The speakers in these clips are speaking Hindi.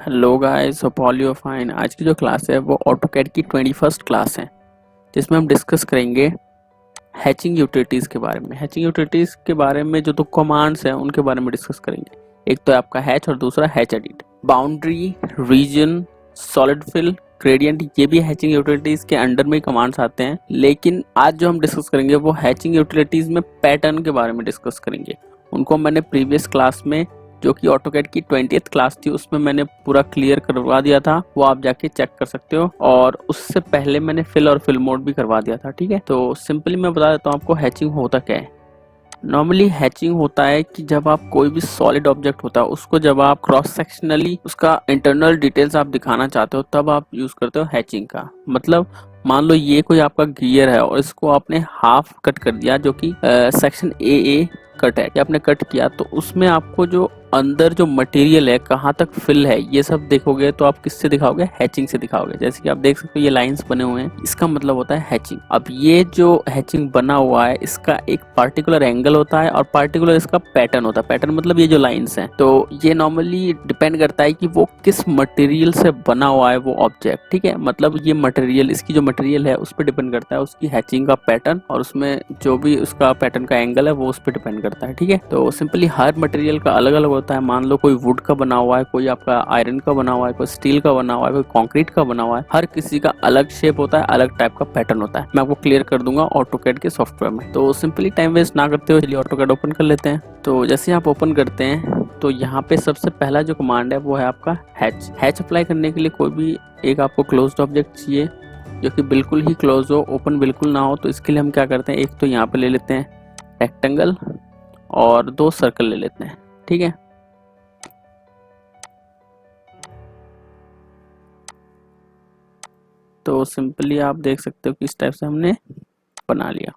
Hello guys, hope all you are fine. आज की जो क्लास है वो ऑटोकैड की 21st क्लास है, जिसमें हम डिस्कस करेंगे हैचिंग यूटिलिटीज़ के बारे में। हैचिंग यूटिलिटीज़ के बारे में जो दो कमांड्स हैं उनके बारे में डिस्कस करेंगे। एक तो है आपका हैच और दूसरा hatch edit. Boundary, region, solid fill, gradient, ये भी हैचिंग यूटिलिटीज़ के अंडर में कमांड्स आते हैं, लेकिन आज जो हम डिस्कस करेंगे वो हैचिंग यूटिलिटीज़ में पैटर्न के बारे में डिस्कस करेंगे। उनको मैंने प्रीवियस क्लास में, जो कि ऑटोकैड की 20th क्लास थी, उसमें मैंने पूरा क्लियर करवा दिया था, वो आप जाके चेक कर सकते हो। और उससे पहले मैंने फिल और फिल मोड भी करवा दिया था। ठीक है, तो सिंपली मैं बता देता हूँ आपको हैचिंग होता क्या है। नॉर्मली हैचिंग होता है कि जब आप कोई भी सॉलिड ऑब्जेक्ट होता है उसको जब आप क्रॉस सेक्शनली उसका इंटरनल डिटेल्स आप दिखाना चाहते हो तब आप यूज करते हो हैचिंग का। मतलब मान लो ये कोई आपका गियर है और इसको आपने हाफ कट कर दिया, जो कि सेक्शन ए कट है, आपने कट किया, तो उसमें आपको जो अंदर जो मटेरियल है, कहाँ तक फिल है, ये सब देखोगे तो आप किससे दिखाओगे? हैचिंग से दिखाओगे। जैसे कि आप देख सकते हो ये लाइंस बने हुए हैं, इसका मतलब होता है हैचिंग। अब ये जो हैचिंग बना हुआ है इसका एक पार्टिकुलर एंगल होता है और पार्टिकुलर इसका पैटर्न होता है। पैटर्न मतलब ये जो लाइंस हैं, तो ये नॉर्मली डिपेंड करता है कि वो किस मटेरियल से बना हुआ है वो ऑब्जेक्ट। ठीक है, मतलब ये मटेरियल, इसकी जो मटेरियल है उस पर डिपेंड करता है उसकी हैचिंग का पैटर्न, और उसमें जो भी उसका पैटर्न का एंगल है वो उस पर डिपेंड करता है। ठीक है, तो सिंपली हर मटेरियल का अलग अलग होता है। मान लो कोई वुड का बना हुआ है, कोई आपका आयरन का बना हुआ है, कोई स्टील का बना हुआ है, कोई कंक्रीट का बना हुआ है। हर किसी का अलग शेप होता है, अलग टाइप का पैटर्न होता है। मैं आपको क्लियर कर दूंगा ऑटोकैड के सॉफ्टवेयर में। तो सिंपली टाइम वेस्ट ना करते हुए चलिए ऑटोकैड ओपन कर लेते हैं। तो जैसे आप ओपन करते हैं तो यहाँ पे सबसे पहला जो कमांड है वो है आपका हैच। हैच अप्लाई करने के लिए कोई भी एक आपको क्लोज्ड ऑब्जेक्ट चाहिए जो कि बिल्कुल ही क्लोज हो, ओपन बिल्कुल ना हो। तो इसके लिए हम क्या करते हैं, एक तो यहाँ पे ले लेते हैं रेक्टेंगल और दो सर्कल ले लेते हैं। ठीक है, तो सिंपली आप देख सकते हो कि इस टाइप से हमने बना लिया।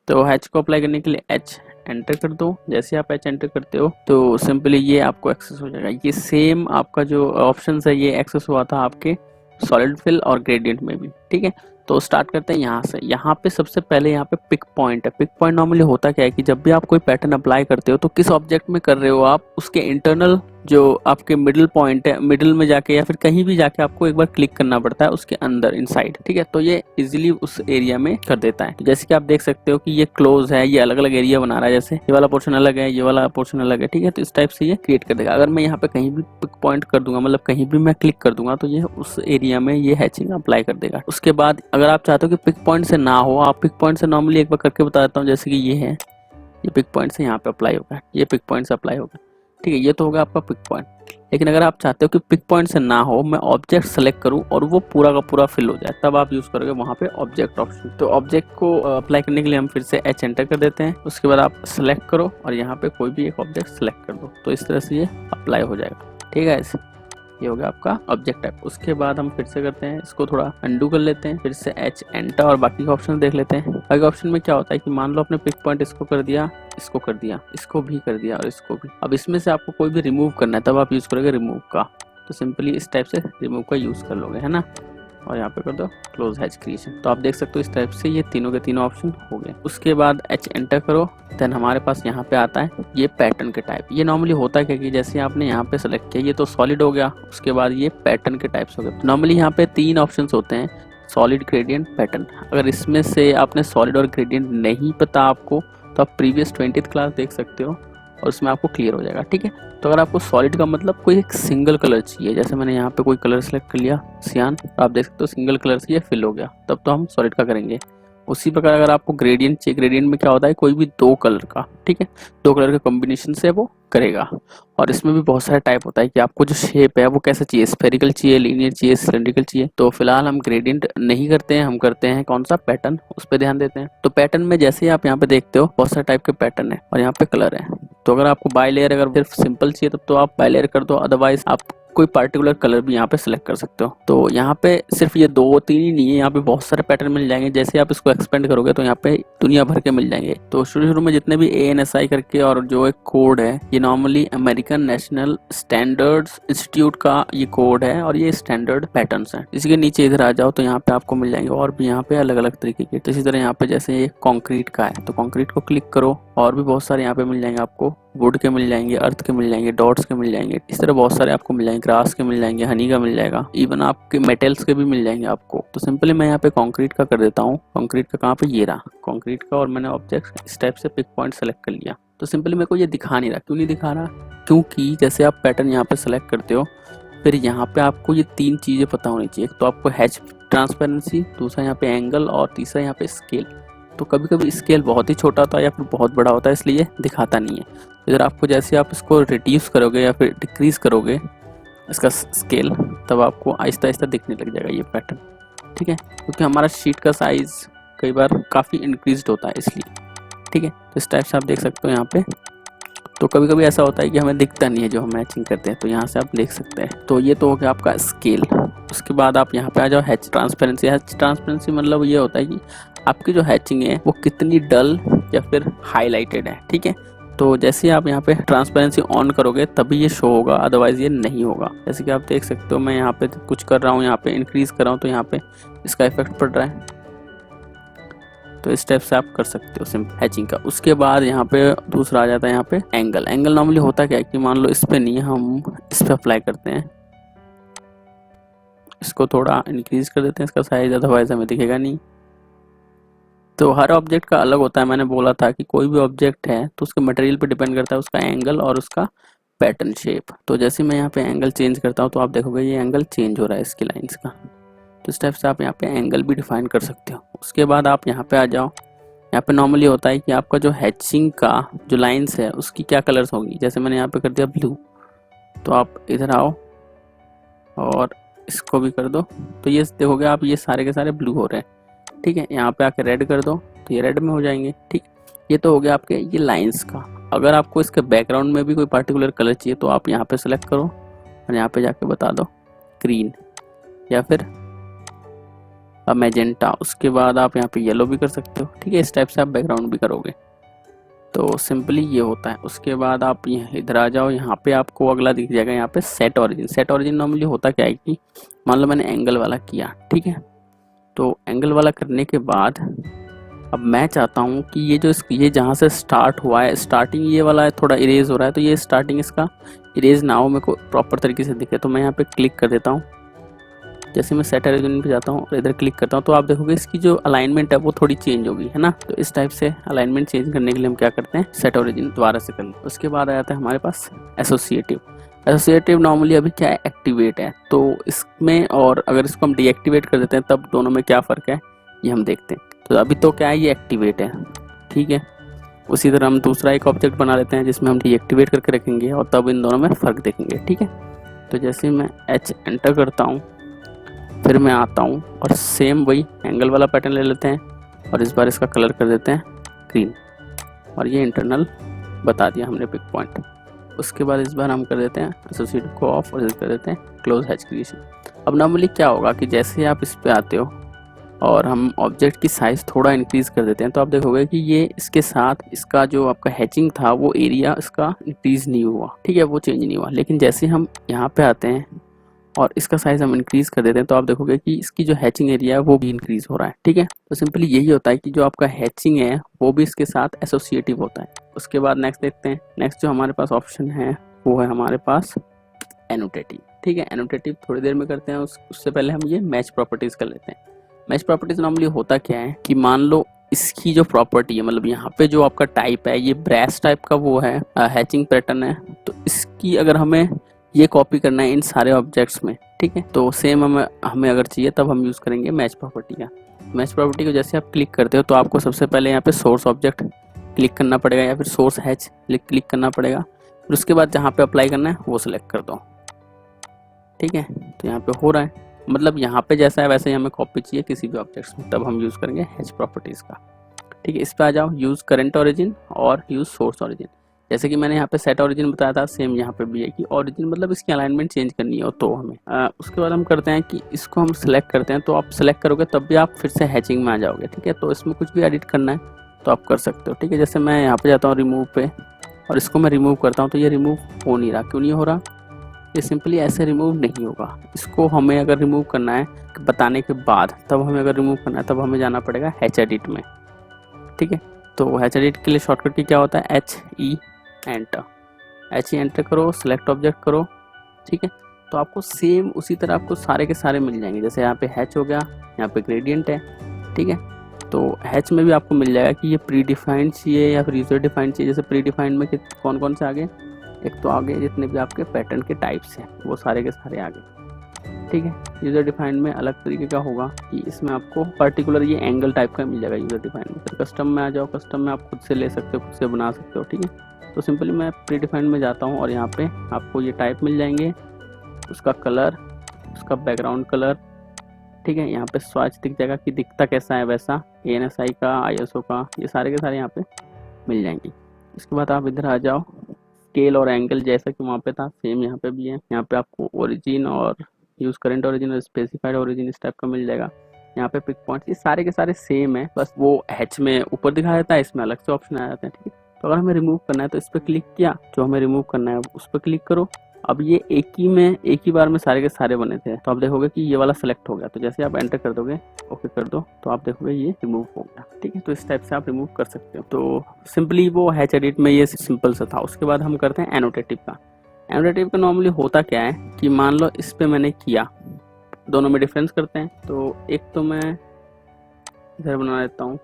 तो हैच को अप्लाई करने के लिए एच एंटर कर दो। जैसे आप एच एंटर करते हो तो सिंपली ये आपको एक्सेस हो जाएगा। ये सेम आपका जो ऑप्शन है ये एक्सेस हुआ था आपके सॉलिड फिल और ग्रेडियंट में भी। ठीक है, तो स्टार्ट करते हैं यहाँ से। यहाँ पे सबसे पहले यहाँ पे पिक पॉइंट है। पिक पॉइंट नॉर्मली होता क्या है कि जब भी आप कोई पैटर्न अप्लाई करते हो तो किस ऑब्जेक्ट में कर रहे हो आप, उसके इंटरनल जो आपके मिडिल पॉइंट है, मिडिल में जाके या फिर कहीं भी जाके आपको एक बार क्लिक करना पड़ता है उसके अंदर इनसाइड। ठीक है, तो ये इजीली उस एरिया में कर देता है। तो जैसे कि आप देख सकते हो कि ये क्लोज है, ये अलग अलग एरिया बना रहा है, जैसे ये वाला पोर्शन अलग है, ये वाला पोर्शन अलग है। ठीक है, तो इस टाइप से ये क्रिएट कर देगा। अगर मैं यहाँ पे कहीं भी पिक पॉइंट कर दूंगा, मतलब कहीं भी मैं क्लिक कर दूंगा, तो ये उस एरिया में ये हैचिंग अप्लाई कर देगा। उसके बाद अगर आप चाहते हो कि पिक पॉइंट से ना हो, आप पिक पॉइंट से नॉर्मली एक बार करके बता देता हूँ। जैसे कि ये है, ये पिक पॉइंट से यहाँ पे अप्लाई होगा, ये पिक पॉइंट से अप्लाई होगा। ठीक है, ये तो होगा आपका पिक पॉइंट। लेकिन अगर आप चाहते हो कि पिक पॉइंट से ना हो, मैं ऑब्जेक्ट सेलेक्ट करूं और वो पूरा का पूरा फिल हो जाए, तब आप यूज करोगे वहां पे ऑब्जेक्ट ऑप्शन। तो ऑब्जेक्ट को अप्लाई करने के लिए हम फिर से एच एंटर कर देते हैं। उसके बाद आप सेलेक्ट करो और यहाँ पे कोई भी एक ऑब्जेक्ट सेलेक्ट कर दो, तो इस तरह से ये अप्लाई हो जाएगा। ठीक है, ऐसे ये हो गया आपका ऑब्जेक्ट टाइप। उसके बाद हम फिर से करते हैं, इसको थोड़ा अंडू कर लेते हैं, फिर से एच एंटर और बाकी के ऑप्शन देख लेते हैं। बाकी ऑप्शन में क्या होता है कि मान लो आपने पिक पॉइंट इसको कर दिया, इसको कर दिया, इसको भी कर दिया और इसको भी। अब इसमें से आपको कोई भी रिमूव करना है तब आप यूज करोगे रिमूव का। तो सिंपली इस टाइप से रिमूव का यूज कर लोगे, है ना, और यहाँ पे कर दो क्लोज हैच क्रिएशन। तो आप देख सकते हो इस टाइप से ये तीनों के तीनों ऑप्शन हो गए। उसके बाद एच एंटर करो, देन हमारे पास यहाँ पे आता है ये पैटर्न के टाइप। ये नॉर्मली होता है क्या कि जैसे आपने यहाँ पे सेलेक्ट किया, ये तो सॉलिड हो गया, उसके बाद ये पैटर्न के टाइप्स हो गए। नॉर्मली यहाँ पे तीन ऑप्शन होते हैं, सॉलिड, ग्रेडियंट, पैटर्न। अगर इसमें से आपने सॉलिड और ग्रेडियंट नहीं पता आपको, तो आप प्रीवियस 20th क्लास देख सकते हो और उसमें आपको क्लियर हो जाएगा। ठीक है, तो अगर आपको सॉलिड का मतलब कोई एक सिंगल कलर चाहिए, जैसे मैंने यहाँ पे कोई कलर सेलेक्ट कर लिया सियान, तो आप देख सकते हो सिंगल कलर से ये फिल हो गया, तब तो हम सॉलिड का करेंगे। उसी प्रकार अगर आपको ग्रेडियंट चाहिए, ग्रेडियंट में क्या होता है, कोई भी दो कलर का, ठीक है, दो कलर के कॉम्बिनेशन से वो करेगा। और इसमें भी बहुत सारे टाइप होता है कि आपको जो शेप है वो कैसा चाहिए, स्फेरिकल चाहिए, लीनियर चाहिए, सिलेंड्रिकल चाहिए। तो फिलहाल हम ग्रेडियंट नहीं करते हैं, हम करते हैं कौन सा, पैटर्न, उस पर ध्यान देते हैं। तो पैटर्न में जैसे ही आप यहाँ पे देखते हो बहुत सारे टाइप के पैटर्न है और यहाँ पे कलर है। तो अगर आपको बाय लेयर, अगर सिर्फ सिंपल चाहिए तब तो आप बाय लेयर कर दो, अदरवाइज आप कोई पार्टिकुलर कलर भी यहाँ पे सिलेक्ट कर सकते हो। तो यहाँ पे सिर्फ ये दो तीन ही नहीं है, यहाँ पे बहुत सारे पैटर्न मिल जाएंगे। जैसे आप इसको एक्सपेंड करोगे तो यहाँ पे दुनिया भर के मिल जाएंगे। तो शुरू में जितने भी ANSI करके और जो एक कोड है, ये normally American national standards institute का ये कोड है और ये स्टैंडर्ड पैटर्न्स हैं। इसी के नीचे इधर आ जाओ तो यहाँ पे आपको मिल जाएंगे और भी यहाँ पे अलग अलग तरीके के। तो इसी तरह यहाँ पे जैसे ये कॉन्क्रीट का है तो कॉन्क्रीट को क्लिक करो और भी बहुत सारे यहाँ पे मिल जाएंगे आपको वुड के मिल जाएंगे, अर्थ के मिल जाएंगे, डॉट्स के मिल जाएंगे, इस तरह बहुत सारे आपको मिल जाएंगे, ग्रास के मिल जाएंगे, हनी का मिल जाएगा, इवन आपके मेटल्स के भी मिल जाएंगे आपको। तो सिंपली मैं यहाँ पे कंक्रीट का कर देता हूँ। कंक्रीट का कहाँ पे, ये रहा कंक्रीट का, और मैंने ऑब्जेक्ट इस टाइप से पिक पॉइंट सेलेक्ट कर लिया। तो सिंपली मेरे को ये दिखा नहीं रहा, क्यों नहीं दिखा रहा, क्योंकि जैसे आप पैटर्न यहाँ पे सेलेक्ट करते हो, फिर यहाँ पे आपको ये 3 चीज़ें पता होनी चाहिए। एक तो आपको हैच ट्रांसपेरेंसी, दूसरा यहाँ पे एंगल, और तीसरा यहाँ पे स्केल। तो कभी कभी स्केल बहुत ही छोटा होता है या फिर बहुत बड़ा होता है, इसलिए दिखाता नहीं है। इधर आपको जैसे आप इसको रिड्यूस करोगे या फिर डिक्रीज करोगे इसका स्केल, तब आपको आहिस्ता आहिस्ता दिखने लग जाएगा ये पैटर्न, ठीक है, क्योंकि हमारा शीट का साइज़ कई बार काफ़ी इंक्रीज होता है इसलिए, ठीक है। तो इस टाइप से आप देख सकते हो यहाँ पे। तो कभी कभी ऐसा होता है कि हमें दिखता नहीं है जो हम मैचिंग करते हैं, तो यहाँ से आप देख सकते हैं। तो ये तो हो गया आपका स्केल। उसके बाद आप यहाँ पे आ जाओ हैच ट्रांसपेरेंसी। हैच ट्रांसपेरेंसी मतलब ये होता है कि आपकी जो हैचिंग है वो कितनी डल या फिर हाईलाइटेड है, ठीक है। तो जैसे आप यहाँ पे ट्रांसपेरेंसी ऑन करोगे तभी ये शो होगा, अदरवाइज ये नहीं होगा। जैसे कि आप देख सकते हो मैं यहाँ पे कुछ कर रहा हूँ, यहाँ पे इंक्रीज कर रहा हूँ, तो यहाँ पे इसका इफेक्ट पड़ रहा है। तो इस टाइप से आप कर सकते हो सिंपल हैचिंग का। उसके बाद यहाँ पे दूसरा आ जाता है यहाँ पे एंगल। एंगल नॉर्मली होता क्या है कि मान लो इस पे नहीं, हम इस पे अप्लाई करते हैं, इसको थोड़ा इंक्रीज कर देते हैं इसका साइज, अदरवाइज हमें दिखेगा नहीं। तो हर ऑब्जेक्ट का अलग होता है। मैंने बोला था कि कोई भी ऑब्जेक्ट है तो उसके मटेरियल पे डिपेंड करता है उसका एंगल और उसका पैटर्न शेप। तो जैसे मैं यहाँ पे एंगल चेंज करता हूँ तो आप देखोगे ये एंगल चेंज हो रहा है इसकी लाइंस का। तो इस टाइप से आप यहाँ पे एंगल भी डिफाइन कर सकते हो। उसके बाद आप यहाँ पे आ जाओ। यहाँ पे नॉर्मली होता है कि आपका जो हैचिंग का जो लाइंस है उसकी क्या कलर्स होगी। जैसे मैंने यहाँ पे कर दिया ब्लू, तो आप इधर आओ और इसको भी कर दो, तो ये देखोगे आप ये सारे के सारे ब्लू हो रहे हैं, ठीक है। यहाँ पे आके रेड कर दो तो ये रेड में हो जाएंगे, ठीक। ये तो हो गया आपके ये लाइंस का। अगर आपको इसके बैकग्राउंड में भी कोई पर्टिकुलर कलर चाहिए तो आप यहाँ पे सेलेक्ट करो और यहाँ पे जाके बता दो ग्रीन या फिर मैजेंटा। उसके बाद आप यहाँ पे येलो भी कर सकते हो, ठीक है। इस टाइप से आप बैकग्राउंड भी करोगे तो सिंपली ये होता है। उसके बाद आप इधर आ जाओ, यहाँ पे आपको अगला दिख जाएगा यहाँ पे set origin. Set origin normally होता क्या है कि मान लो मैंने एंगल वाला किया, ठीक है। तो एंगल वाला करने के बाद अब मैं चाहता हूँ कि ये जो ये जहाँ से स्टार्ट हुआ है, स्टार्टिंग ये वाला है थोड़ा इरेज हो रहा है, तो ये स्टार्टिंग इसका इरेज ना हो, मेरे को प्रॉपर तरीके से दिखे। तो मैं यहाँ पे क्लिक कर देता हूँ। जैसे मैं सेट ऑरिजिन पे जाता हूँ और इधर क्लिक करता हूँ तो आप देखोगे इसकी जो अलाइनमेंट है वो थोड़ी चेंज होगी, है ना। तो इस टाइप से अलाइनमेंट चेंज करने के लिए हम क्या करते हैं, सेट ऑरिजिन दोबारा से कर लें। उसके बाद आ जाता है हमारे पास एसोसिएटिव। एसोसिएटिव नॉर्मली अभी क्या है, एक्टिवेट है। तो इसमें और अगर इसको हम डीएक्टिवेट कर देते हैं तब दोनों में क्या फ़र्क है ये हम देखते हैं। तो अभी तो क्या है, ये एक्टिवेट है, ठीक है। उसी तरह हम दूसरा एक ऑब्जेक्ट बना लेते हैं जिसमें हम डीएक्टिवेट करके रखेंगे और तब इन दोनों में फ़र्क देखेंगे, ठीक है। तो जैसे मैं H एंटर करता हूँ, फिर मैं आता हूँ और सेम वही एंगल वाला पैटर्न ले लेते हैं और इस बार इसका कलर कर देते हैं ग्रीन, और ये इंटरनल बता दिया हमने पिक पॉइंट। उसके बाद इस बार हम कर देते हैं एसोसिएटिव को ऑफ और कर देते हैं क्लोज हैच क्रिएशन। अब नॉर्मली क्या होगा कि जैसे आप इस पे आते हो और हम ऑब्जेक्ट की साइज़ थोड़ा इंक्रीज़ कर देते हैं तो आप देखोगे कि ये इसके साथ इसका जो आपका हैचिंग था वो एरिया इसका इंक्रीज़ नहीं हुआ, ठीक है, वो चेंज नहीं हुआ। लेकिन जैसे हम यहाँ पे आते हैं और इसका साइज़ हम इंक्रीज़ कर देते हैं तो आप देखोगे कि इसकी जो हैचिंग एरिया है वो भी इंक्रीज़ हो रहा है, ठीक है। तो सिंपली यही होता है कि जो आपका हैचिंग है वो भी इसके साथ एसोसिएटिव होता है। उसके बाद नेक्स्ट देखते हैं। नेक्स्ट जो हमारे पास ऑप्शन है वो है हमारे पास एनोटेटिव, ठीक है। एनोटेटिव थोड़ी देर में करते हैं, उससे पहले हम ये मैच प्रॉपर्टीज़ कर लेते हैं। मैच प्रॉपर्टीज़ नॉर्मली होता क्या है कि मान लो इसकी जो प्रॉपर्टी है, मतलब यहाँ पे जो आपका टाइप है ये ब्रेस टाइप का वो है हैचिंग पैटर्न है, तो इसकी अगर हमें ये कॉपी करना है इन सारे ऑब्जेक्ट्स में, ठीक है। तो सेम हमें अगर चाहिए तब हम यूज़ करेंगे मैच प्रॉपर्टी का। मैच प्रॉपर्टी को जैसे आप क्लिक करते हो तो आपको सबसे पहले यहाँ पे सोर्स ऑब्जेक्ट क्लिक करना पड़ेगा या फिर सोर्स हैच क्लिक करना पड़ेगा। फिर उसके बाद जहाँ पे अप्लाई करना है वो सिलेक्ट कर दो, ठीक है। तो यहाँ पे हो रहा है, मतलब यहाँ पे जैसा है वैसे ही हमें कॉपी चाहिए किसी भी ऑब्जेक्ट्स में, तब हम यूज़ करेंगे हैच प्रॉपर्टीज़ का, ठीक है। इस पे आ जाओ, यूज़ करंट ऑरिजिन और यूज़ सोर्स ऑरिजिन। जैसे कि मैंने यहाँ पे सेट ऑरिजिन बताया था, सेम यहाँ पे भी है कि ऑरिजिन मतलब इसकी अलाइनमेंट चेंज करनी हो तो हमें उसके बाद हम करते हैं कि इसको हम सिलेक्ट करते हैं। तो आप सिलेक्ट करोगे तब भी आप फिर से हैचिंग में आ जाओगे, ठीक है। तो इसमें कुछ भी एडिट करना है तो आप कर सकते हो, ठीक है। जैसे मैं यहाँ पे जाता हूँ रिमूव पे और इसको मैं रिमूव करता हूँ तो ये रिमूव हो नहीं रहा। क्यों नहीं हो रहा, ये सिंपली ऐसे रिमूव नहीं होगा। इसको हमें अगर रिमूव करना है बताने के बाद, तब हमें अगर रिमूव करना है तब हमें जाना पड़ेगा हैच एडिट में, ठीक है। तो हैच एडिट के लिए शॉर्टकट की क्या होता है, HE enter. H he enter करो, सेलेक्ट ऑब्जेक्ट करो, ठीक है। तो आपको सेम उसी तरह आपको सारे के सारे मिल जाएंगे। जैसे यहाँ पे हैच हो गया, यहाँ पे ग्रेडियंट है, ठीक है। तो हैच में भी आपको मिल जाएगा कि ये प्री डिफाइंड चाहिए या फिर यूजर डिफाइंड चाहिए। जैसे प्री डिफाइंड में कौन कौन से आगे, एक तो आगे जितने भी आपके पैटर्न के टाइप्स हैं वो सारे के सारे आगे, ठीक है। यूजर डिफाइंड में अलग तरीके का होगा कि इसमें आपको पर्टिकुलर ये एंगल टाइप का मिल जाएगा यूजर डिफाइंड में। फिर कस्टम में आ जाओ, कस्टम में आप खुद से ले सकते हो, खुद से बना सकते हो, ठीक है। तो सिंपली मैं प्री डिफाइंड में जाता हूँ और यहाँ पे आपको ये टाइप मिल जाएंगे, उसका कलर, उसका बैकग्राउंड कलर, ठीक है। यहाँ पे स्वाच दिख जाएगा कि दिखता कैसा है वैसा, ANSI का, ISO का, ये सारे के सारे यहाँ पे मिल जाएंगे। इसके बाद आप इधर आ जाओ, स्केल और एंगल जैसा कि वहाँ पे था सेम यहाँ पे भी है। यहाँ पे आपको ओरिजिन और यूज करेंट ओरिजिन और स्पेसिफाइड ओरिजिन इस टाइप का मिल जाएगा। यहाँ पे पिक पॉइंट, ये सारे के सारे सेम है, बस वो हैच में ऊपर दिखाया जाता है, इसमें अलग से ऑप्शन आ जाते हैं, ठीक है। तो अगर हमें रिमूव करना है तो इस पर क्लिक किया, जो हमें रिमूव करना है उस पर क्लिक करो। अब ये एक ही बार में सारे के सारे बने थे, तो आप देखोगे कि ये वाला सेलेक्ट हो गया। तो जैसे आप एंटर कर दोगे, ओके कर दो, तो आप देखोगे ये रिमूव हो गया, ठीक है। तो इस टाइप से आप रिमूव कर सकते हो। तो सिंपली वो हैच एडिट में ये सिंपल सा था। उसके बाद हम करते हैं एनोटेटिव का। एनोटेटिव का नॉर्मली होता क्या है कि मान लो इस पे मैंने किया, दोनों में डिफरेंस करते हैं। तो एक तो मैं इधर बना लेता हूँ,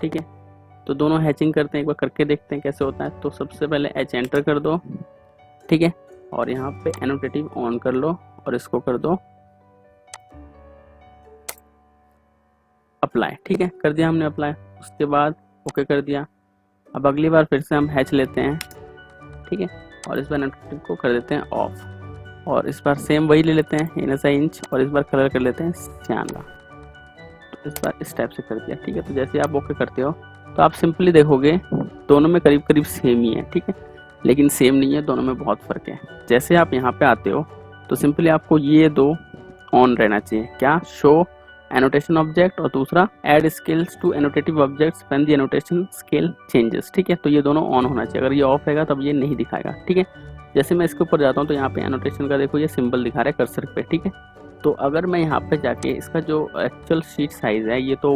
ठीक है। तो दोनों हैचिंग करते हैं, एक बार करके देखते हैं कैसे होता है। तो सबसे पहले एच एंटर कर दो, ठीक है, और यहाँ पे एनोटेटिव ऑन कर लो और इसको कर दो अप्लाई, ठीक है। कर दिया हमने अप्लाई, उसके बाद ओके कर दिया। अब अगली बार फिर से हम हैच लेते हैं, ठीक है, और इस बार एनोटेटिव को कर देते हैं ऑफ, और इस बार सेम वही ले लेते हैं ANSI इंच, और इस बार कलर कर लेते हैं सियान का। तो इस बार इस टाइप से कर दिया, ठीक है। तो जैसे आप ओके करते हो तो आप सिंपली देखोगे दोनों में करीब करीब सेम ही है, ठीक है, लेकिन सेम नहीं है, दोनों में बहुत फ़र्क है। जैसे आप यहाँ पे आते हो तो सिंपली आपको ये दो ऑन रहना चाहिए, क्या, शो एनोटेशन ऑब्जेक्ट, और दूसरा add scales to annotative objects when the annotation scale changes, ठीक है। तो ये दोनों ऑन होना चाहिए, अगर ये ऑफ रहेगा तब ये नहीं दिखाएगा, ठीक है। जैसे मैं इसके ऊपर जाता हूँ तो यहाँ पे एनोटेशन का देखो ये सिंबल दिखा रहा है कर्सर पे, ठीक है। तो अगर मैं यहाँ पे जाके इसका जो एक्चुअल शीट साइज है, ये तो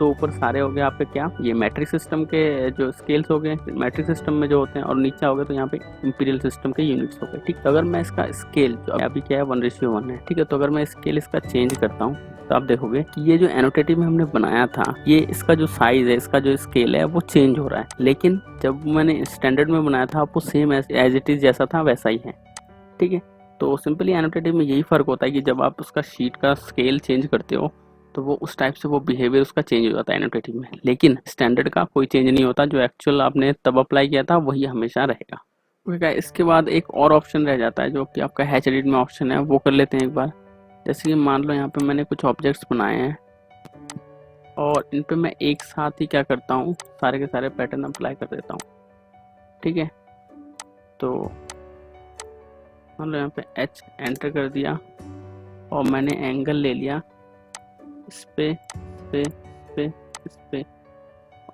ऊपर सारे हो गए आपके, क्या ये मैट्रिक सिस्टम के जो स्केल्स हो गए, मैट्रिक सिस्टम में जो होते हैं, और नीचे हो गए तो यहाँ पे इंपीरियल सिस्टम के यूनिट्स हो गए, ठीक। तो अगर मैं इसका स्केल जो अभी क्या है 1:1 है, ठीक है। तो अगर मैं स्केल इसका चेंज करता हूँ तो आप देखोगे कि ये जो एनोटेटिव में हमने बनाया था, ये इसका जो साइज है, इसका जो स्केल है वो चेंज हो रहा है, लेकिन जब मैंने स्टैंडर्ड में बनाया था वो सेम एज इट इज जैसा था वैसा ही है, ठीक है। तो सिंपली एनोटेटिव में यही फ़र्क होता है कि जब आप उसका शीट का स्केल चेंज करते हो तो वो उस टाइप से वो बिहेवियर उसका चेंज हो जाता है एनोटेटिव में, लेकिन स्टैंडर्ड का कोई चेंज नहीं होता, जो एक्चुअल आपने तब अप्लाई किया था वही हमेशा रहेगा। ओके, इसके बाद एक और ऑप्शन रह जाता है जो कि आपका हैच एडिट में ऑप्शन है, वो कर लेते हैं एक बार। जैसे कि मान लो यहाँ पे मैंने कुछ ऑब्जेक्ट्स बनाए हैं और इन पे मैं एक साथ ही क्या करता हूँ, सारे के सारे पैटर्न अप्लाई कर देता हूँ, ठीक है। तो मान लो यहाँ पे H एंटर कर दिया और मैंने एंगल ले लिया इस पे, इस पे,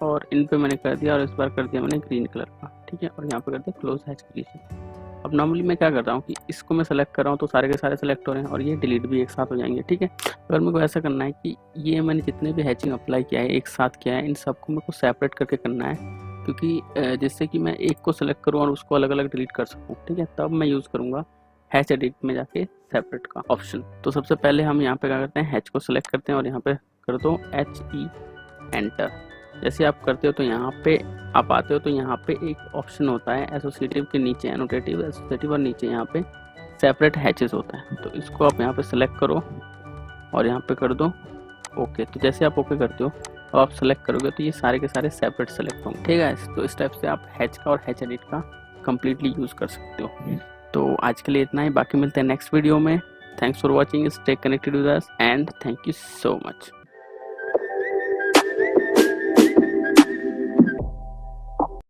और इन पे मैंने कर दिया, और इस बार कर दिया मैंने ग्रीन कलर का, ठीक है, और यहाँ पे कर दिया क्लोज हैच क्रिएशन। अब नॉर्मली मैं क्या कर रहा हूँ कि इसको मैं सेलेक्ट कर रहा हूँ तो सारे के सारे सेलेक्ट हो रहे हैं और ये डिलीट भी एक साथ हो जाएंगे, ठीक है। अगर मेरे को ऐसा करना है कि ये मैंने जितने भी हैचिंग अप्लाई किया है एक साथ किया है, इन सबको मेरे को सेपरेट करके करना है, क्योंकि जिससे कि मैं एक को सेलेक्ट करूँ और उसको अलग अलग डिलीट कर सकूँ, ठीक है। तब मैं यूज़ करूँगा हैच एडिट में जाके सेपरेट का ऑप्शन। तो सबसे पहले हम यहाँ पे क्या करते हैं, हैच को सेलेक्ट करते हैं और यहाँ पे कर दो HE एंटर। जैसे आप करते हो तो यहाँ पे आप आते हो तो यहाँ पे एक ऑप्शन होता है एसोसिएटिव के नीचे, एनोटेटिव, एसोसिएटिव, और नीचे यहाँ पे सेपरेट हैचेस होता है। तो इसको आप यहाँ पे सेलेक्ट करो और यहाँ पे कर दो ओके। तो जैसे आप ओके करते हो अब आप सेलेक्ट करोगे तो ये सारे के सारे सेपरेट सेलेक्ट होंगे, ठीक है। तो इस टाइप से आप हैच का और हैच एडिट का कम्प्लीटली यूज़ कर सकते हो। तो आज के लिए इतना ही, बाकी मिलते हैं नेक्स्ट वीडियो में। Thanks for watching, stay connected with us and thank you so much.